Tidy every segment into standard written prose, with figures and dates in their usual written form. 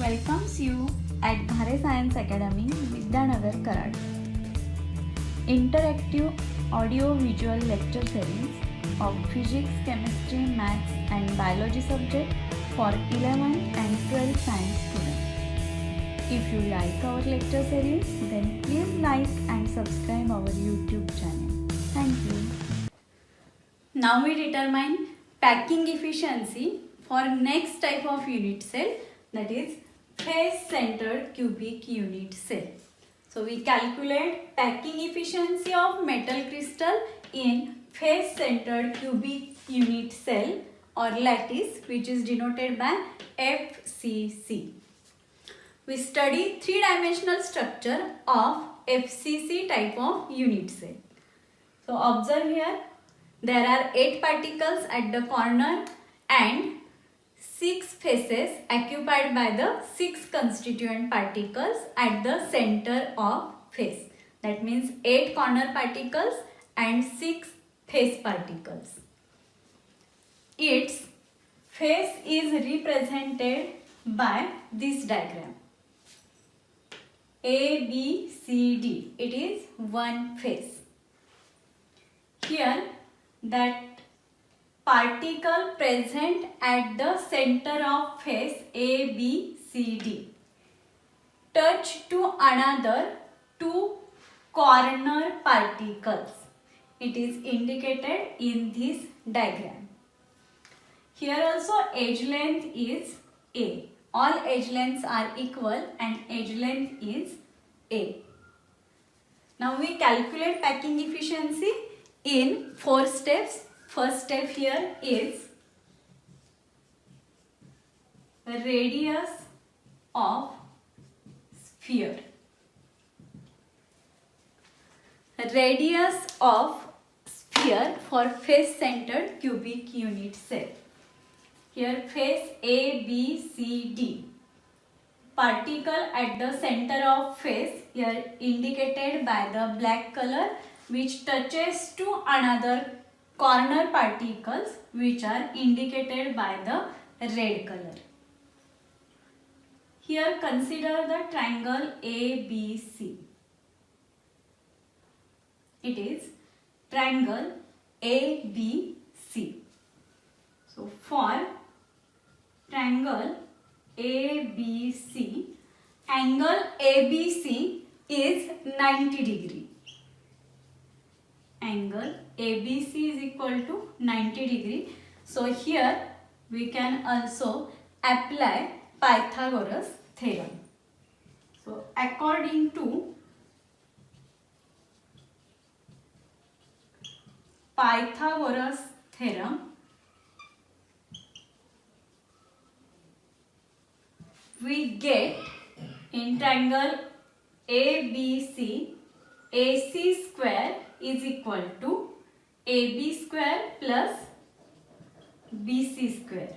welcomes you at Dhare Science Academy, Vidyanagar, Karad. Interactive audio-visual lecture series of physics, chemistry, maths and biology subject for 11th and 12th science students. If you like our lecture series, then please like and subscribe our YouTube channel. Thank you. Now we determine packing efficiency for next type of unit cell, that is face-centered cubic unit cell. So we calculate packing efficiency of metal crystal in face-centered cubic unit cell or lattice, which is denoted by FCC. We study three-dimensional structure of FCC type of unit cell. So observe here, there are 8 particles at the corner and 6 faces occupied by the 6 constituent particles at the center of face. That means 8 corner particles and 6 face particles. Its face is represented by this diagram. A, B, C, D. It is one face. Here that particle present at the center of face A, B, C, D touch to another 2 corner particles. It is indicated in this diagram. Here also edge length is A. All edge lengths are equal and edge length is A. Now we calculate packing efficiency in 4 steps. First step here is radius of sphere. Radius of sphere for face-centered cubic unit cell. Here face A, B, C, D. Particle at the center of face here indicated by the black color, which touches to another corner particles which are indicated by the red color. Here consider the triangle ABC. It is triangle ABC. So for triangle ABC, angle ABC is 90 degree. Angle ABC is equal to 90 degree. So here we can also apply Pythagoras theorem. So according to Pythagoras theorem, we get in triangle ABC, AC square is equal to AB square plus BC square.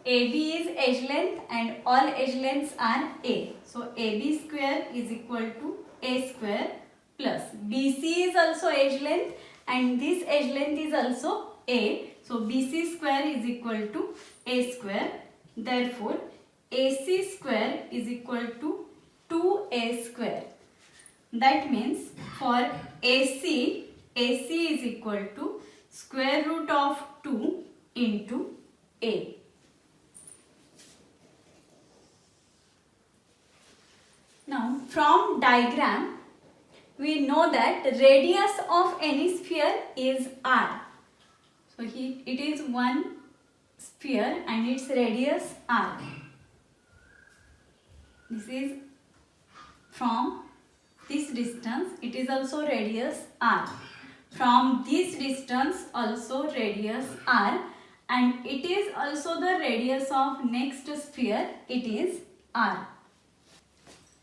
AB is edge length and all edge lengths are A. So AB square is equal to A square plus BC is also edge length and this edge length is also A. So BC square is equal to A square. Therefore AC square is equal to 2A square. That means for AC is equal to square root of 2 into A. Now from diagram we know that radius of any sphere is R. So it is one sphere and its radius R. This is from this distance, it is also radius R. From this distance also radius R, and it is also the radius of next sphere, it is R.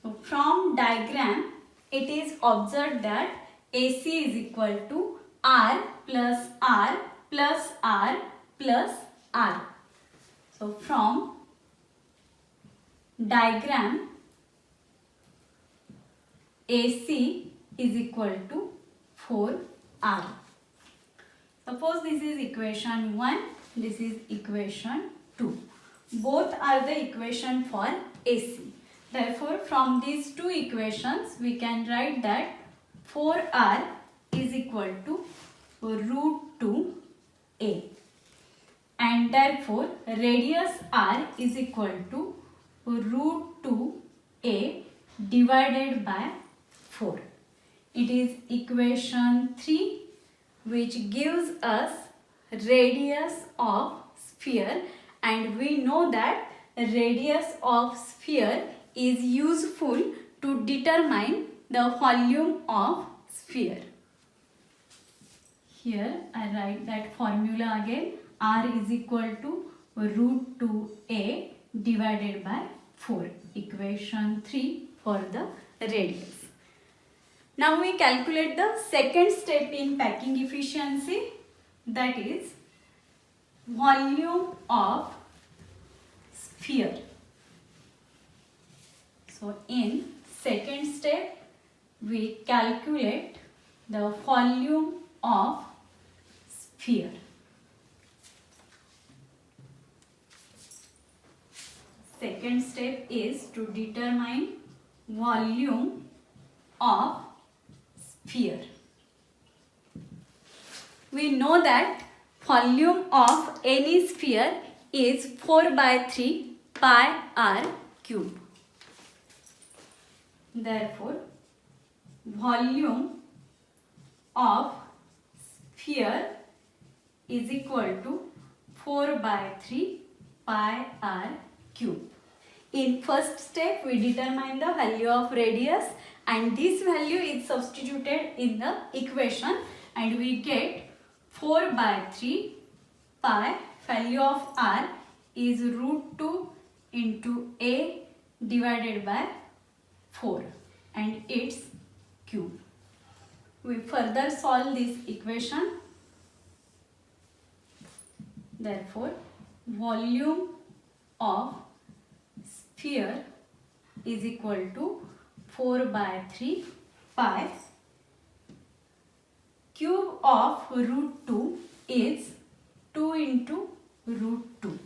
So from diagram it is observed that AC is equal to R plus R plus R plus R. So from diagram AC is equal to 4R. Suppose this is equation 1, this is equation 2. Both are the equation for AC. Therefore, from these two equations, we can write that 4r is equal to root 2a. And therefore, radius r is equal to root 2a divided by 4. It is equation 3, which gives us radius of sphere, and we know that radius of sphere is useful to determine the volume of sphere. Here I write that formula again. R is equal to root 2a divided by 4. Equation 3 for the radius. Now we calculate the second step in packing efficiency, that is volume of sphere. So in second step we calculate the volume of sphere. Second step is to determine volume of sphere. We know that volume of any sphere is 4 by 3 pi r cube. Therefore, volume of sphere is equal to 4 by 3 pi r cube. In first step, we determine the value of radius, and this value is substituted in the equation, and we get 4 by 3 pi, value of r is root 2 into a divided by 4, and its cube. We further solve this equation. Therefore, volume of sphere is equal to 4 by 3 pi. Cube of root 2 is 2 into root 2.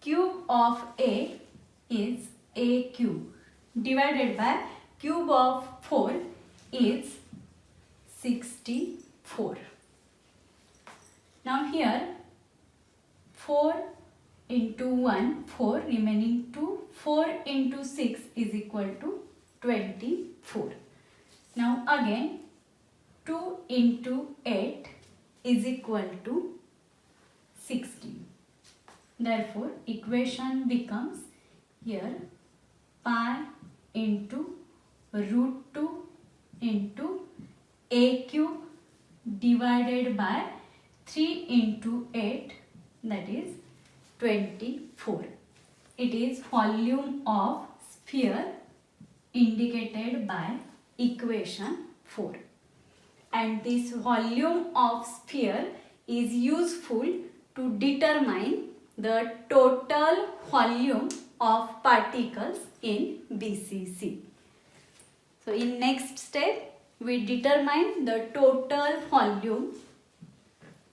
Cube of a is a cube divided by cube of 4 is 64. Now here 4 into 1, 4, remaining 2, 4 into 6 is equal to 24. Now again 2 into 8 is equal to 16. Therefore, equation becomes here pi into root 2 into a cube divided by 3 into 8, that is 24. It is volume of sphere indicated by equation 4. And this volume of sphere is useful to determine the total volume of particles in BCC. So in next step, we determine the total volume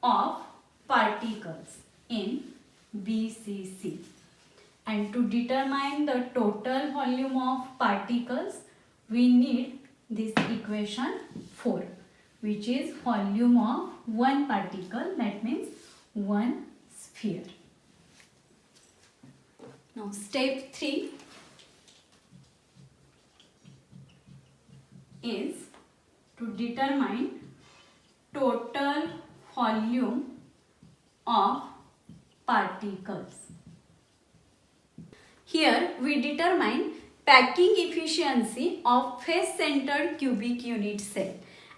of particles in BCC. And to determine the total volume of particles, we need this equation 4, which is volume of one particle, that means one sphere. Now step 3 is to determine total volume of particles. Here we determine packing efficiency of face-centered cubic unit cell,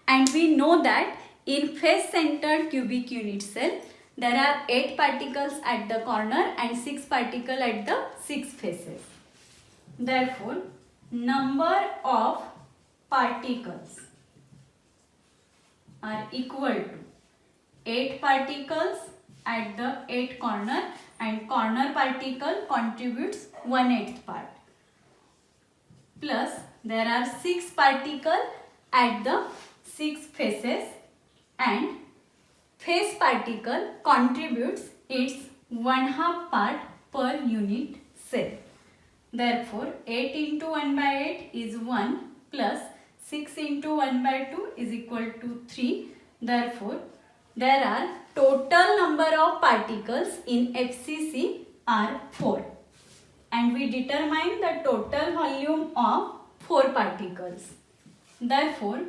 and we know that in face-centered cubic unit cell there are 8 particles at the corner and 6 particles at the 6 faces. Therefore, number of particles are equal to 8 particles at the 8 corner, and corner particle contributes 1/8 part, plus there are 6 particles at the 6 faces, and face particle contributes its 1/2 part per unit cell. Therefore, 8 into 1 by 8 is 1 plus 6 into 1 by 2 is equal to 3. Therefore, there are total number of particles in FCC are 4. And we determine the total volume of 4 particles. Therefore,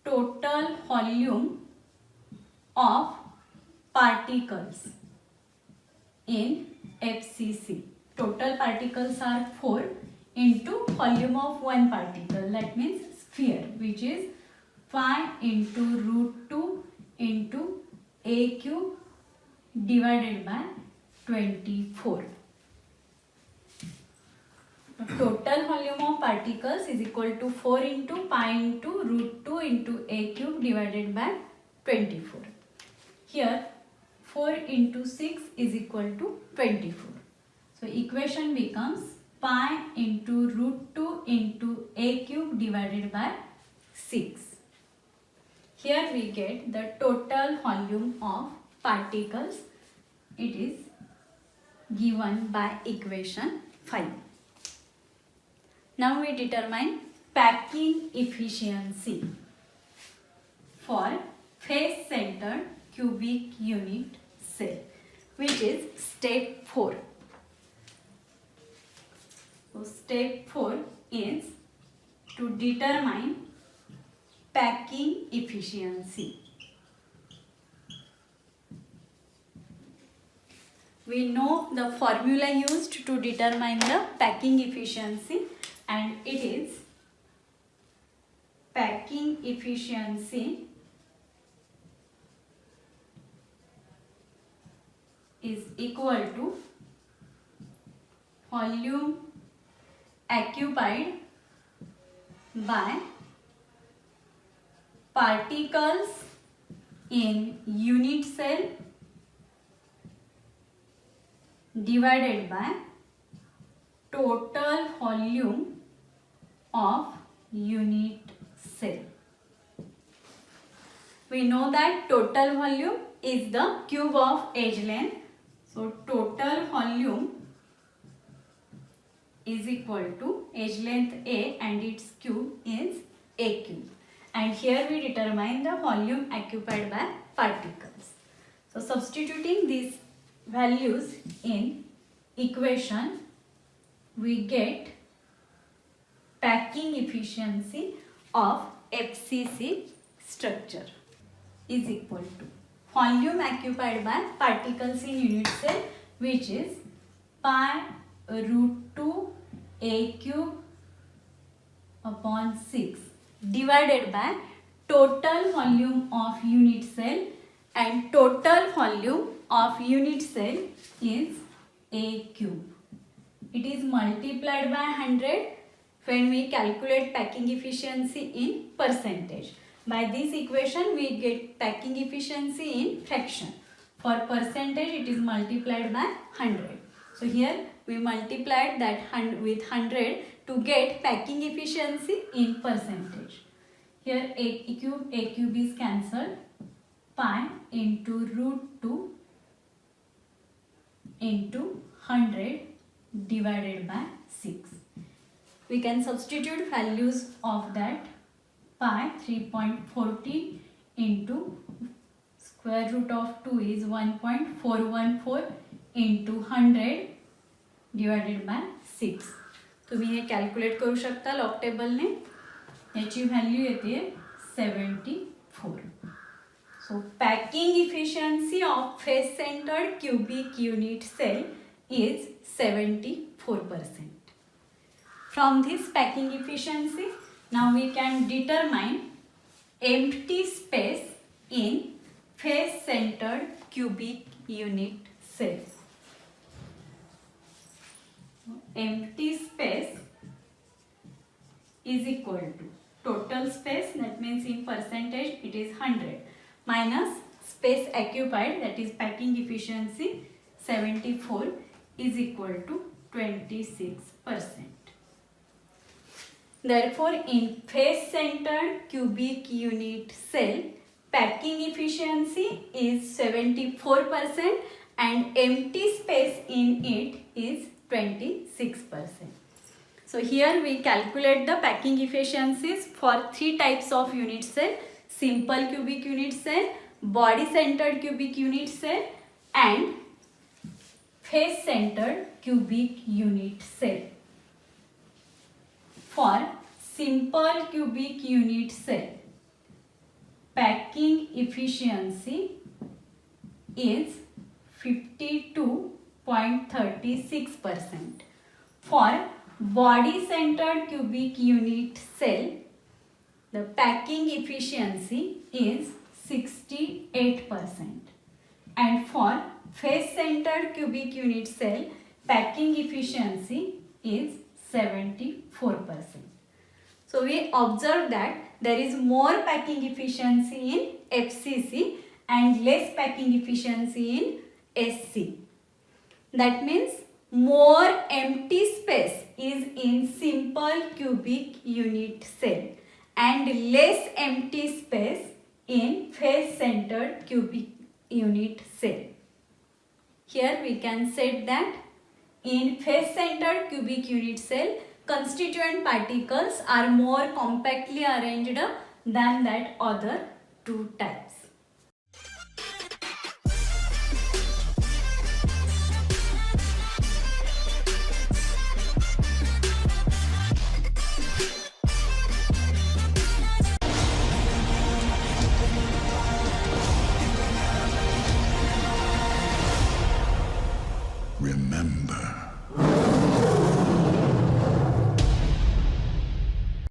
total volume of particles in FCC. Total particles are 4 into volume of one particle, that means sphere, which is 5 into root 2 into a cube divided by 24. Total volume of particles is equal to 4 into pi into root 2 into a cube divided by 24. Here 4 into 6 is equal to 24. So equation becomes pi into root 2 into a cube divided by 6. Here we get the total volume of particles. It is given by equation 5. Now we determine packing efficiency for face-centered cubic unit cell, which is step 4. So step 4 is to determine packing efficiency. We know the formula used to determine the packing efficiency, and it is packing efficiency is equal to volume occupied by particles in unit cell divided by total volume of unit cell. We know that total volume is the cube of edge length. So total volume is equal to edge length A and its cube is A cube. And here we determine the volume occupied by particles. So substituting these values in equation, we get packing efficiency of FCC structure is equal to volume occupied by particles in unit cell, which is pi root 2 a cube upon 6 divided by total volume of unit cell, and total volume of unit cell is a cube. It is multiplied by 100 when we calculate packing efficiency in percentage. By this equation we get packing efficiency in fraction. For percentage it is multiplied by 100. So here we multiplied that with 100 to get packing efficiency in percentage. Here a cube is cancelled. Pi into root 2 into 100 divided by 6. We can substitute values of that. Pi 3.40 into square root of 2 is 1.414 into 100 divided by 6. तुम्ही हे calculate करू शकता log टेबलने. याची value येते 74. So packing efficiency of face centered cubic unit cell is 74%. From this packing efficiency, now we can determine empty space in face centered cubic unit cell. Empty space is equal to total space, that means in percentage it is 100, minus space occupied, that is packing efficiency 74, is equal to 26%. Therefore, in face centered cubic unit cell, packing efficiency is 74% and empty space in it is 26%. So here we calculate the packing efficiencies for three types of unit cell: simple cubic unit cell, body centered cubic unit cell, and face centered cubic unit cell. For simple cubic unit cell, packing efficiency is 52.36%. For body centered cubic unit cell, the packing efficiency is 68%. And for face centered cubic unit cell, packing efficiency is 74%. So we observe that there is more packing efficiency in FCC and less packing efficiency in SC. That means more empty space is in simple cubic unit cell and less empty space in face centered cubic unit cell. Here we can say that in face centered cubic unit cell, constituent particles are more compactly arranged than that other two types.